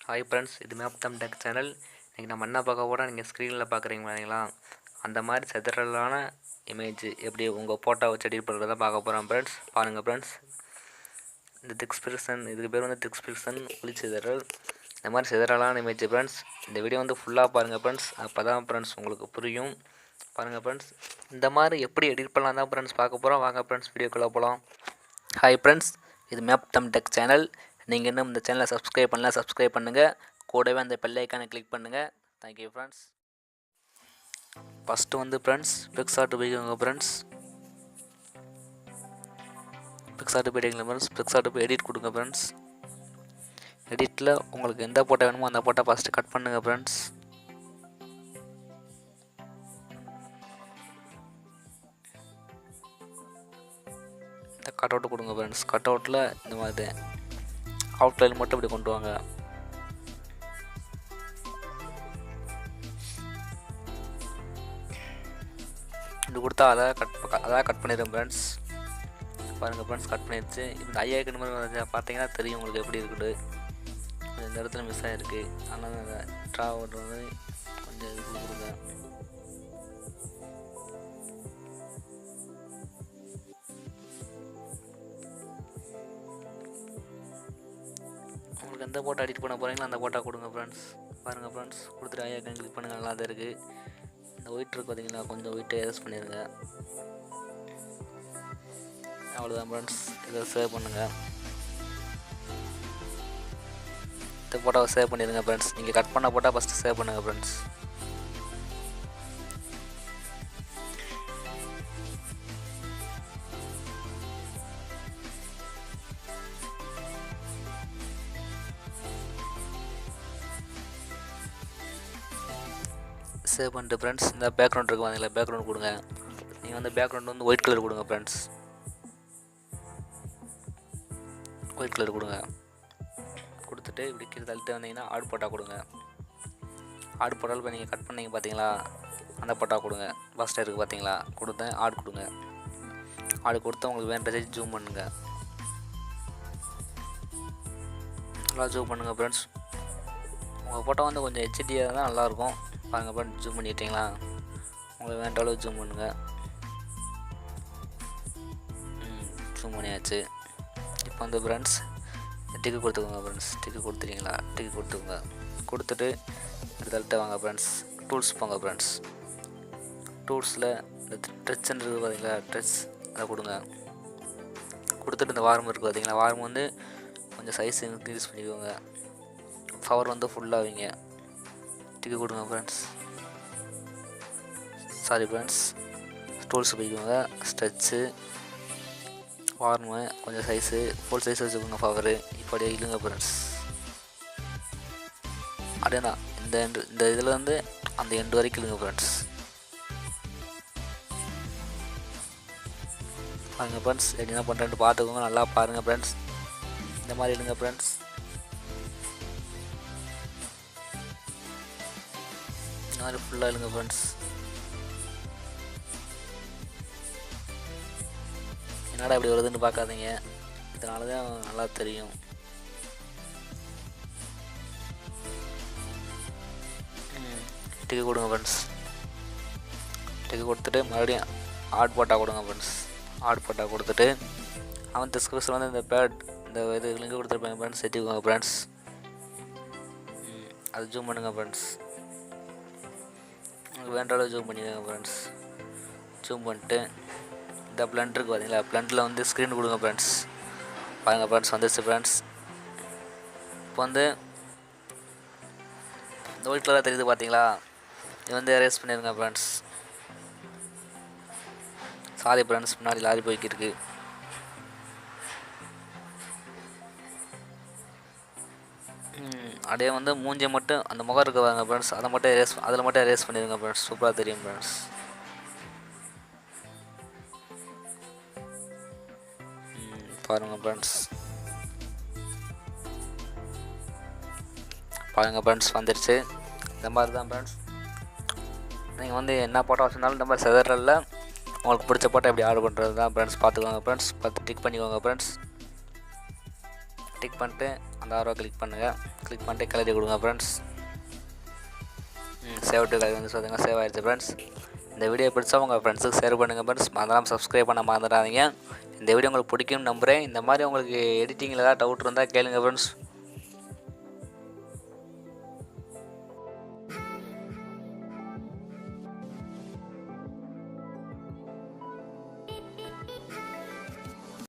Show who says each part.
Speaker 1: Hi friends, இது MapTech channel. இன்றைக்கி நம்ம என்ன பார்க்க போகிறோம், நீங்கள் ஸ்க்ரீனில் பார்க்குறீங்க இல்லைங்களா, அந்த மாதிரி செதறலான இமேஜ் எப்படி உங்கள் ஃபோட்டோ வச்சு எடிட் பண்ணுறத பார்க்க போகிறோம் ஃப்ரெண்ட்ஸ். பாருங்கள் ஃப்ரெண்ட்ஸ், இந்த டிஸ்பிரிப்ஷன் இதுக்கு பேர் வந்து டிஸ்பிரிப்ஷன் ஒளி சிதறல். இந்த மாதிரி சிதறலான இமேஜ் ஃப்ரெண்ட்ஸ். இந்த வீடியோ வந்து ஃபுல்லாக பாருங்கள் ஃப்ரெண்ட்ஸ், அப்போ தான் ஃப்ரெண்ட்ஸ் உங்களுக்கு புரியும். பாருங்கள் ஃப்ரெண்ட்ஸ், இந்த மாதிரி எப்படி எடிட் பண்ணலாம் தான் ஃப்ரெண்ட்ஸ் பார்க்க போகிறோம். வாங்க ஃப்ரெண்ட்ஸ், வீடியோக்குள்ளே போகலாம். ஹாய் ஃப்ரெண்ட்ஸ், இது MapTech சேனல். நீங்கள் இன்னும் இந்த சேனலை சப்ஸ்கிரைப் பண்ணலாம், சப்ஸ்கிரைப் பண்ணுங்கள். கூடவே அந்த பெல் ஐக்கானை கிளிக் பண்ணுங்கள். Thank you friends. ஃபஸ்ட்டு வந்து ஃப்ரெண்ட்ஸ் PicsArt போய்க்கோங்க ஃப்ரெண்ட்ஸ். PicsArt போய்ட்டிங்களா ஃப்ரெண்ட்ஸ். PicsArt போய் எடிட் கொடுங்க ஃப்ரெண்ட்ஸ். எடிட்டில் உங்களுக்கு எந்த ஃபோட்டோ வேணுமோ அந்த ஃபோட்டோ ஃபஸ்ட்டு கட் பண்ணுங்கள் ஃப்ரெண்ட்ஸ். இந்த கட் அவுட்டு கொடுங்க ஃப்ரெண்ட்ஸ். கட் அவுட்டில் இந்த மாதிரி அவுட்லைன் மட்டும் இப்படி கொண்டு வாங்க. இது கொடுத்தா அதான் கட் பண்ணிடுறேன் ஃப்ரெண்ட்ஸ். பாருங்கள் ஃப்ரெண்ட்ஸ், கட் பண்ணிடுச்சு. இந்த ஐயாக்கு மாதிரி பார்த்தீங்கன்னா தெரியும் உங்களுக்கு எப்படி இருக்குது. இந்த இடத்துல மிஸ் ஆகிருக்கு, அதனால் ட்ரா பண்ணுறது கொஞ்சம் இது கொடுங்க. உங்களுக்கு எந்த ஃபோட்டோ எடிட் பண்ண போகிறீங்களோ அந்த ஃபோட்டோ கொடுங்க ஃப்ரெண்ட்ஸ். பாருங்கள் ஃப்ரெண்ட்ஸ், கொடுத்துட்டு ஐயாக்கன் கிளிக் பண்ணுங்கள். நல்லா தான் இருக்குது. இந்த ஒயிட் இருக்குது பார்த்தீங்களா, கொஞ்சம் ஒயிட்டை எரேஸ் பண்ணிடுங்க. அவ்வளோதான் ஃப்ரெண்ட்ஸ், இதை சேவ் பண்ணுங்கள். இந்த ஃபோட்டோவை சேவ் பண்ணிடுங்க ஃப்ரெண்ட்ஸ். நீங்கள் கட் பண்ண ஃபோட்டோ ஃபஸ்ட்டு சேவ் பண்ணுங்கள் ஃப்ரெண்ட்ஸ். சேவ் பண்ணிட்டு ஃப்ரெண்ட்ஸ், இந்த பேக்ரவுண்ட் இருக்குது பார்த்தீங்களா, பேக்ரவுண்ட் கொடுங்க. நீங்கள் வந்து பேக்ரவுண்ட் வந்து ஒயிட் கலர் கொடுங்க ஃப்ரெண்ட்ஸ். ஒயிட் கலர் கொடுங்க. கொடுத்துட்டு இப்படி கீழே தள்ளிட்டு வந்தீங்கன்னா ஆட் போட்டா கொடுங்க. ஆட் போட்டால் இப்போ நீங்கள் கட் பண்ணீங்க பார்த்தீங்களா, அந்த போட்டா கொடுங்க. ஃபஸ்ட்டு இருக்குது பார்த்தீங்களா, கொடுத்தேன். ஆட் கொடுங்க. ஆடு கொடுத்து உங்களுக்கு வேண்ட சைஸ் ஜூம் பண்ணுங்க. நல்லா ஜூம் பண்ணுங்கள் ஃப்ரெண்ட்ஸ். உங்கள் ஃபோட்டோ வந்து கொஞ்சம் ஹெச்டியாக தான் நல்லாயிருக்கும். பாருங்கள் ஃப்ரெண்ட்ஸ், ஜூம் பண்ணிட்டீங்களா, உங்களுக்கு வேண்ட அளவு ஜூம் பண்ணுங்கள். ஜூம் பண்ணியாச்சு. இப்போ வந்து ஃப்ரெண்ட்ஸ் டிக்கு கொடுத்துக்கோங்க ஃப்ரெண்ட்ஸ். டிக்கு கொடுத்துட்டீங்களா, டிக்கு கொடுத்துக்கோங்க. கொடுத்துட்டு ரிசல்ட்டை வாங்க ஃப்ரெண்ட்ஸ். டூல்ஸ் போங்க ஃப்ரெண்ட்ஸ். டூல்ஸில் இந்த ட்ரெச்ன்னு இருக்குது பார்த்தீங்களா, ட்ரெச் அதை கொடுங்க. கொடுத்துட்டு இந்த வார்ம் இருக்குது பார்த்தீங்களா, வார்ம் வந்து கொஞ்சம் சைஸ் இன்க்ரீஸ் பண்ணிக்கோங்க. பவர் வந்து ஃபுல்லாக வைங்க. டிக்கு கொடுங்க ஃப்ரெண்ட்ஸ். சாரி ஃப்ரெண்ட்ஸ், டூல்ஸ் போய்க்கோங்க. ஸ்ட்ரெச்சு, வார்மு, கொஞ்சம் சைஸு ஃபுல் சைஸ் வச்சுக்கோங்க. பவரு இப்படியே இழுங்க ஃப்ரெண்ட்ஸ். அப்படியே தான் இந்த இதில் வந்து அந்த எண்டு வரைக்கும் இழுங்க ஃப்ரெண்ட்ஸ். பாருங்கள் ஃப்ரெண்ட்ஸ், என்ன பண்ணுறேன்னு பார்த்துக்கோங்க. நல்லா பாருங்கள் ஃப்ரெண்ட்ஸ். இந்த மாதிரி இழுங்க ஃப்ரெண்ட்ஸ். இந்த மாதிரி ஃபுல்லாக இழுங்க ஃப்ரெண்ட்ஸ். என்னடா இப்படி வருதுன்னு பார்க்காதீங்க, இதனால தான் நல்லா தெரியும். டிக்கு கொடுங்க ஃப்ரெண்ட்ஸ். டிக்கு கொடுத்துட்டு மறுபடியும் ஆட் போட்டா கொடுங்க ஃப்ரெண்ட்ஸ். ஆட் போட்டா கொடுத்துட்டு அவன் டிஸ்கிரிப்ஷன் வந்து இந்த இந்த இது லிங்க் கொடுத்துருப்பாங்க ஃப்ரெண்ட்ஸ். செட்டிக்கோங்க ஃப்ரெண்ட்ஸ். அது ஜூம் பண்ணுங்கள் ஃப்ரெண்ட்ஸ். உங்களுக்கு வேண்ட அளவு ஜூம் பண்ணிக்கோங்க ஃப்ரெண்ட்ஸ். ஜூம் பண்ணிட்டு இந்த பிளண்ட் இருக்குது பார்த்தீங்களா, பிளண்டில் வந்து ஸ்க்ரீன் கொடுங்க ஃப்ரெண்ட்ஸ். பாருங்கள் ஃப்ரெண்ட்ஸ், வந்துடுச்சு ஃப்ரெண்ட்ஸ். இப்போ வந்து இந்த ஒயிட் கலராக தெரியுது பார்த்தீங்களா, இது வந்து எரேஸ் பண்ணிடுங்க ஃப்ரெண்ட்ஸ். சாரி ஃப்ரெண்ட்ஸ், முன்னாடி லாரி போய்க்கிருக்கு. அப்படியே வந்து மூஞ்சியை மட்டும் அந்த முகம் இருக்க பாருங்க ஃப்ரெண்ட்ஸ், அதில் மட்டும் எரேஸ் பண்ணிடுங்க ஃப்ரெண்ட்ஸ். சூப்பராக தெரியும் ஃப்ரெண்ட்ஸ். பாருங்கள் ஃப்ரெண்ட்ஸ். பாருங்கள் ஃப்ரெண்ட்ஸ், வந்துடுச்சு. இந்த மாதிரி தான் ஃப்ரெண்ட்ஸ். நீங்கள் வந்து என்ன ஃபோட்டோ வச்சுருந்தாலும் இந்த மாதிரி செதறல உங்களுக்கு பிடிச்ச ஃபோட்டோ எப்படி ஆர்டர் பண்ணுறது தான் ஃப்ரெண்ட்ஸ். பார்த்துக்கோங்க ஃப்ரெண்ட்ஸ். பார்த்து டிக் பண்ணிக்கோங்க ஃப்ரெண்ட்ஸ். டிக் பண்ணிட்டு அந்த ஆரோ கிளிக் பண்ணுங்கள். கிளிக் பண்ணிட்டு கிளறி கொடுங்க ஃப்ரெண்ட்ஸ். சேவ் டு கலர் வந்து சொல்லுங்கள், சேவ் ஆகிடுச்சு ஃப்ரெண்ட்ஸ். இந்த வீடியோ பிடிச்சா உங்கள் ஃப்ரெண்ட்ஸுக்கு ஷேர் பண்ணுங்கள் ஃப்ரெண்ட்ஸ். மறந்துடாமல் சப்ஸ்கிரைப் பண்ண மறந்துடாதீங்க. இந்த வீடியோ உங்களுக்கு பிடிக்கும்னு நம்புகிறேன். இந்த மாதிரி உங்களுக்கு எடிட்டிங்கில் ஏதாவது டவுட் இருந்தால் கேளுங்கள் ஃப்ரெண்ட்ஸ்.